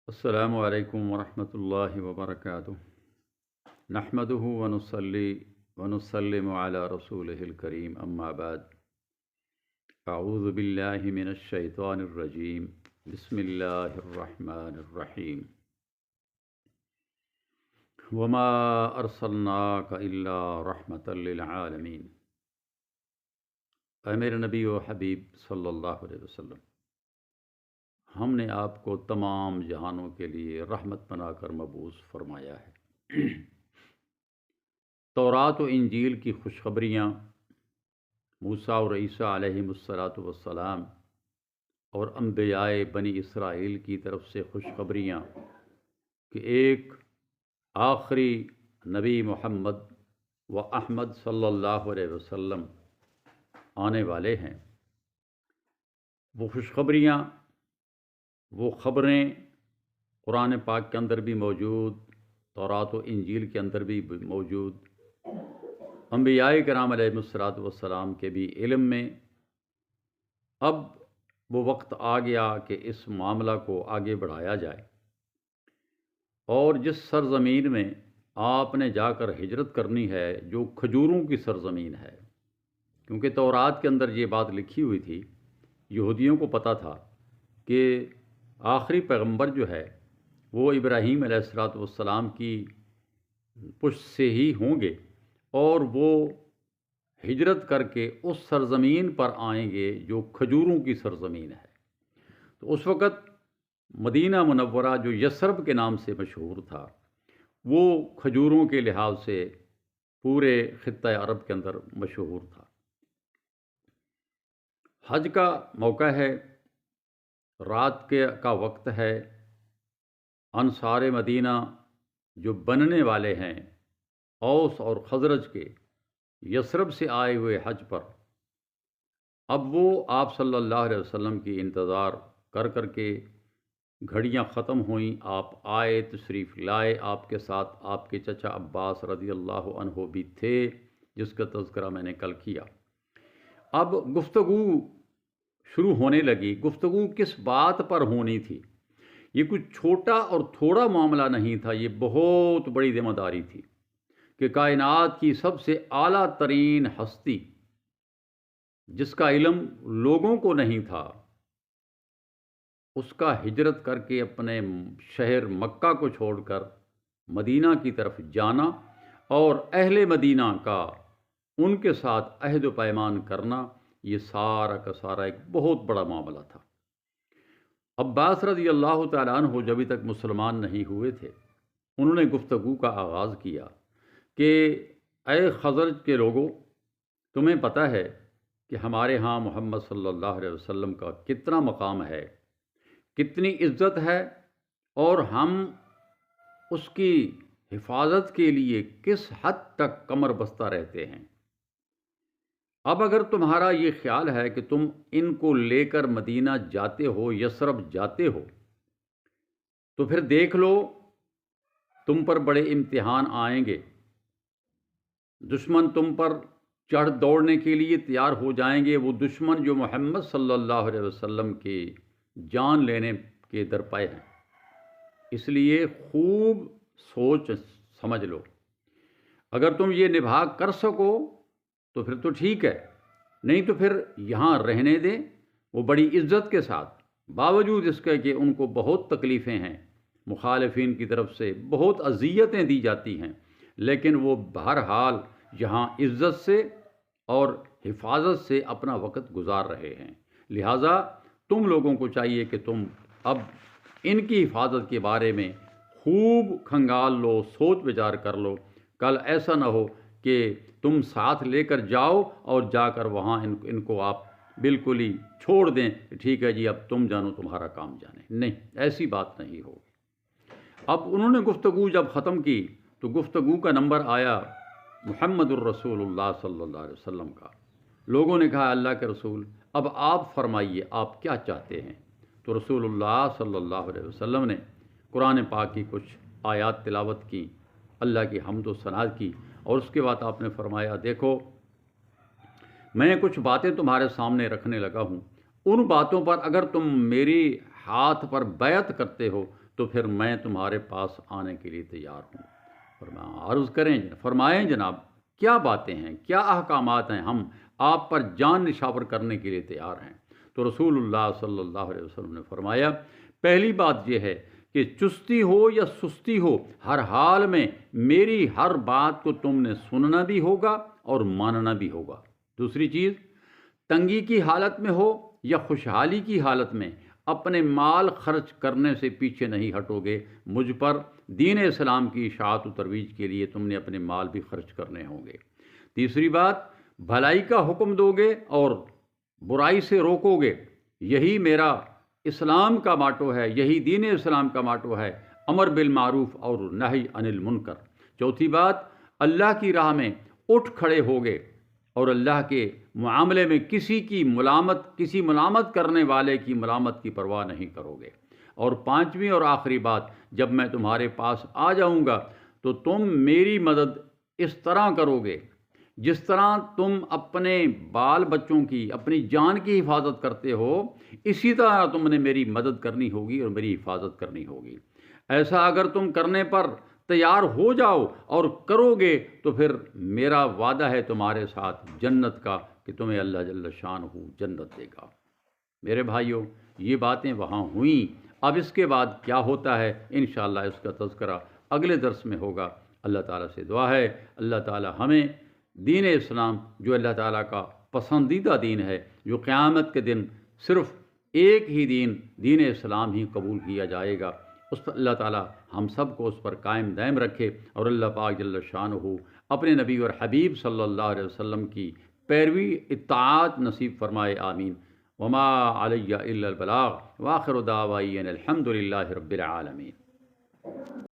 السلام علیکم ورحمۃ اللہ وبرکاتہ۔ نحمدہ ونصلی ونسلم علی رسولہ الکریم، اما بعد۔ اعوذ باللہ من الشیطان الرجیم، بسم اللہ الرحمن الرحیم۔ وما ارسلناک الا رحمۃ للعالمین۔ اے میرے نبی و حبیب صلی اللہ علیہ وسلم، ہم نے آپ کو تمام جہانوں کے لیے رحمت بنا کر مبعوث فرمایا ہے۔ تورات و انجیل کی خوشخبریاں، موسیٰ اور عیسیٰ علیہم السلام اور انبیاء بنی اسرائیل کی طرف سے خوشخبریاں کہ ایک آخری نبی محمد و احمد صلی اللہ علیہ وسلم آنے والے ہیں، وہ خوشخبریاں، وہ خبریں قرآن پاک کے اندر بھی موجود، تورات و انجیل کے اندر بھی موجود، انبیاء کرام علیہ السلام کے بھی علم میں۔ اب وہ وقت آ گیا کہ اس معاملہ کو آگے بڑھایا جائے، اور جس سرزمین میں آپ نے جا کر ہجرت کرنی ہے، جو کھجوروں کی سرزمین ہے، کیونکہ تورات کے اندر یہ بات لکھی ہوئی تھی، یہودیوں کو پتہ تھا کہ آخری پیغمبر جو ہے وہ ابراہیم علیہ السلام کی پشت سے ہی ہوں گے، اور وہ ہجرت کر کے اس سرزمین پر آئیں گے جو کھجوروں کی سرزمین ہے۔ تو اس وقت مدینہ منورہ، جو یثرب کے نام سے مشہور تھا، وہ کھجوروں کے لحاظ سے پورے خطہ عرب کے اندر مشہور تھا۔ حج کا موقع ہے، رات کا وقت ہے، انصار مدینہ جو بننے والے ہیں اوس اور خزرج کے، یثرب سے آئے ہوئے حج پر، اب وہ آپ صلی اللہ علیہ وسلم کی انتظار کر کر کے گھڑیاں ختم ہوئیں، آپ آئے، تشریف لائے، آپ کے ساتھ آپ کے چچا عباس رضی اللہ عنہ بھی تھے، جس کا تذکرہ میں نے کل کیا۔ اب گفتگو شروع ہونے لگی۔ گفتگو کس بات پر ہونی تھی؟ یہ کچھ چھوٹا اور تھوڑا معاملہ نہیں تھا، یہ بہت بڑی ذمہ داری تھی کہ کائنات کی سب سے اعلیٰ ترین ہستی، جس کا علم لوگوں کو نہیں تھا، اس کا ہجرت کر کے اپنے شہر مکہ کو چھوڑ کر مدینہ کی طرف جانا، اور اہل مدینہ کا ان کے ساتھ عہد و پیمان کرنا، یہ سارا کا سارا ایک بہت بڑا معاملہ تھا۔ عباس رضی اللہ تعالیٰ عنہ جب تک مسلمان نہیں ہوئے تھے، انہوں نے گفتگو کا آغاز کیا کہ اے خزرج کے لوگوں، تمہیں پتہ ہے کہ ہمارے ہاں محمد صلی اللہ علیہ وسلم کا کتنا مقام ہے، کتنی عزت ہے، اور ہم اس کی حفاظت کے لیے کس حد تک کمر بستہ رہتے ہیں۔ اب اگر تمہارا یہ خیال ہے کہ تم ان کو لے کر مدینہ جاتے ہو، یثرب جاتے ہو، تو پھر دیکھ لو، تم پر بڑے امتحان آئیں گے، دشمن تم پر چڑھ دوڑنے کے لیے تیار ہو جائیں گے، وہ دشمن جو محمد صلی اللہ علیہ وسلم کی جان لینے کے درپے ہیں۔ اس لیے خوب سوچ سمجھ لو، اگر تم یہ نبھا کر سکو تو پھر تو ٹھیک ہے، نہیں تو پھر یہاں رہنے دیں۔ وہ بڑی عزت کے ساتھ، باوجود اس کے کہ ان کو بہت تکلیفیں ہیں، مخالفین کی طرف سے بہت اذیتیں دی جاتی ہیں، لیکن وہ بہرحال یہاں عزت سے اور حفاظت سے اپنا وقت گزار رہے ہیں۔ لہٰذا تم لوگوں کو چاہیے کہ تم اب ان کی حفاظت کے بارے میں خوب کھنگال لو، سوچ بچار کر لو، کل ایسا نہ ہو کہ تم ساتھ لے کر جاؤ اور جا کر وہاں ان کو آپ بالکل ہی چھوڑ دیں کہ ٹھیک ہے جی، اب تم جانو، تمہارا کام جانے۔ نہیں، ایسی بات نہیں ہوگی۔ اب انہوں نے گفتگو جب ختم کی تو گفتگو کا نمبر آیا محمد الرسول اللہ صلی اللہ علیہ وسلم کا۔ لوگوں نے کہا اللہ کے رسول، اب آپ فرمائیے آپ کیا چاہتے ہیں؟ تو رسول اللہ صلی اللہ علیہ وسلم نے قرآن پاک کی کچھ آیات تلاوت کی، اللہ کی حمد و ثنا کی، اور اس کے بعد آپ نے فرمایا دیکھو، میں کچھ باتیں تمہارے سامنے رکھنے لگا ہوں، ان باتوں پر اگر تم میری ہاتھ پر بیعت کرتے ہو تو پھر میں تمہارے پاس آنے کے لیے تیار ہوں۔ فرمائیں جناب کیا باتیں ہیں، کیا احکامات ہیں، ہم آپ پر جان نشاور کرنے کے لیے تیار ہیں۔ تو رسول اللہ صلی اللہ علیہ وسلم نے فرمایا پہلی بات یہ ہے کہ چستی ہو یا سستی ہو، ہر حال میں میری ہر بات کو تم نے سننا بھی ہوگا اور ماننا بھی ہوگا۔ دوسری چیز، تنگی کی حالت میں ہو یا خوشحالی کی حالت میں اپنے مال خرچ کرنے سے پیچھے نہیں ہٹو گے۔ مجھ پر دین اسلام کی اشاعت و ترویج کے لیے تم نے اپنے مال بھی خرچ کرنے ہوں گے۔ تیسری بات، بھلائی کا حکم دو گے اور برائی سے روکو گے۔ یہی میرا اسلام کا ماٹو ہے، یہی دین اسلام کا ماٹو ہے، امر بالمعروف اور نہی عن المنکر۔ چوتھی بات، اللہ کی راہ میں اٹھ کھڑے ہوگے اور اللہ کے معاملے میں کسی ملامت کرنے والے کی ملامت کی پرواہ نہیں کرو گے۔ اور پانچویں اور آخری بات، جب میں تمہارے پاس آ جاؤں گا تو تم میری مدد اس طرح کرو گے جس طرح تم اپنے بال بچوں کی، اپنی جان کی حفاظت کرتے ہو، اسی طرح تم نے میری مدد کرنی ہوگی اور میری حفاظت کرنی ہوگی۔ ایسا اگر تم کرنے پر تیار ہو جاؤ اور کرو گے تو پھر میرا وعدہ ہے تمہارے ساتھ جنت کا کہ تمہیں اللہ جل شانہ جنت دے گا۔ میرے بھائیوں، یہ باتیں وہاں ہوئیں، اب اس کے بعد کیا ہوتا ہے انشاءاللہ اس کا تذکرہ اگلے درس میں ہوگا۔ اللہ تعالیٰ سے دعا ہے اللہ تعالیٰ ہمیں دین اسلام جو اللہ تعالیٰ کا پسندیدہ دین ہے، جو قیامت کے دن صرف ایک ہی دین اسلام ہی قبول کیا جائے گا، اس پر اللہ تعالیٰ ہم سب کو اس پر قائم دائم رکھے، اور اللہ پاک جل شانہ اپنے نبی اور حبیب صلی اللہ علیہ وسلم کی پیروی اطاعت نصیب فرمائے، آمین۔ وما علی الا البلاغ، وآخر دعوانا الحمد للہ رب العالمین۔